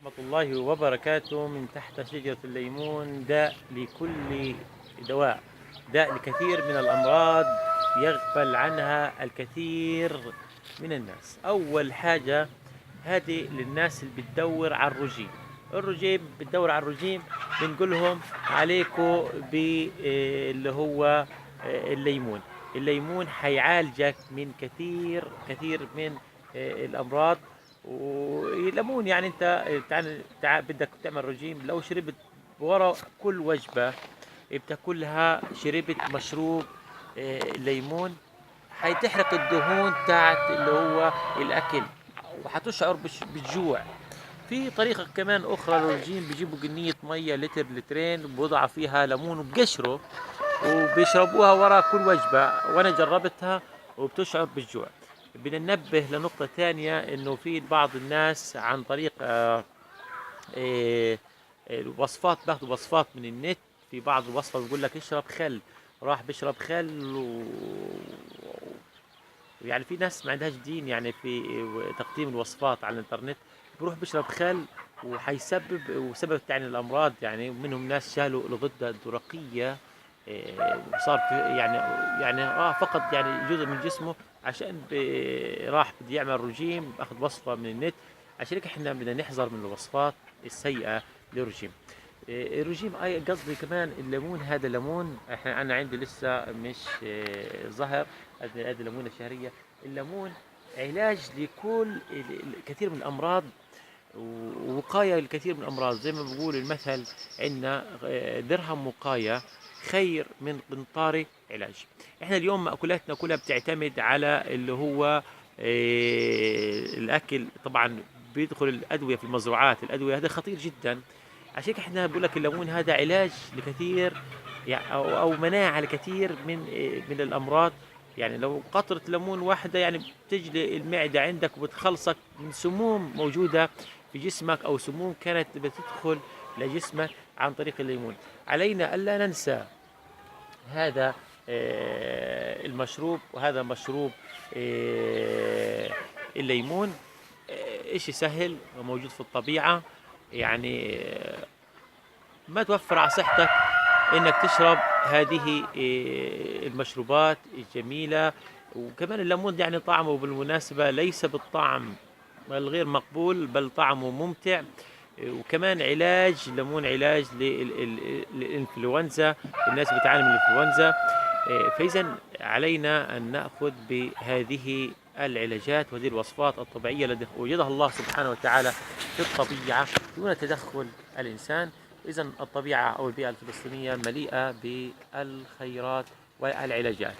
ورحمة الله وبركاته. من تحت شجرة الليمون داء لكل دواء، داء لكثير من الأمراض يغفل عنها الكثير من الناس. أول حاجة هذه للناس اللي بتدور على الرجيم بتدور على الرجيم، بنقولهم عليكم باللي هو الليمون. الليمون حيعالجك من كثير من الأمراض. والليمون يعني انت بدك تعمل رجيم، لو شربت ورا كل وجبة بتاكلها شربت مشروب ليمون، حتحرق الدهون تاعت اللي هو الاكل، وحتشعر بالجوع. في طريقة كمان أخرى للرجيم، بيجيبوا قنية مية لتر لترين، بوضعوا فيها ليمون وبقشره وبيشربوها ورا كل وجبة، وأنا جربتها وبتشعر بالجوع. بدنا ننبه لنقطة ثانية، إنه في بعض الناس عن طريق الوصفات، بياخدوا وصفات من النت. في بعض الوصفة بيقول لك اشرب خل، راح بيشرب خل يعني في ناس ما عندهاش دين يعني في تقديم الوصفات على الانترنت، بيروح بيشرب خل وحيسبب وسبب يعني الامراض. يعني منهم ناس شالوا الغده الدرقيه، وصار في يعني فقط يعني جزء من جسمه عشان راح بده يعمل رجيم، اخذ وصفه من النت. عشان هيك احنا بدنا نحذر من الوصفات السيئه للرجيم. الرجيم اي قصدي كمان الليمون. هذا الليمون انا عندي لسه مش ظهر هذه الليمونه الشهريه. الليمون علاج لكل كثير من الامراض، ووقايه للكثير من الامراض. زي ما بقول المثل عندنا درهم وقايه خير من قنطاري علاج. احنا اليوم مأكولاتنا كلها بتعتمد على اللي هو الاكل. طبعا بيدخل الادويه في المزروعات، الادويه هذا خطير جدا. عشان هيك احنا بقول لك الليمون هذا علاج لكثير، يعني او مناعه لكثير من الامراض. يعني لو قطرة ليمون واحدة يعني بتجلي المعدة عندك وبتخلصك من سموم موجودة في جسمك، أو سموم كانت بتدخل لجسمك عن طريق الليمون. علينا ألا ننسى هذا المشروب، وهذا مشروب الليمون. اشي سهل وموجود في الطبيعة. يعني ما توفر على صحتك انك تشرب هذه المشروبات الجميلة. وكمان الليمون يعني طعمه بالمناسبة ليس بالطعم الغير مقبول، بل طعمه ممتع. وكمان علاج الليمون علاج للإنفلونزا، الناس بتعاني من الإنفلونزا. فإذا علينا أن نأخذ بهذه العلاجات وهذه الوصفات الطبيعية التي وجدها الله سبحانه وتعالى في الطبيعة دون تدخل الإنسان. إذا الطبيعة أو البيئة الفلسطينية مليئة بالخيرات والعلاجات.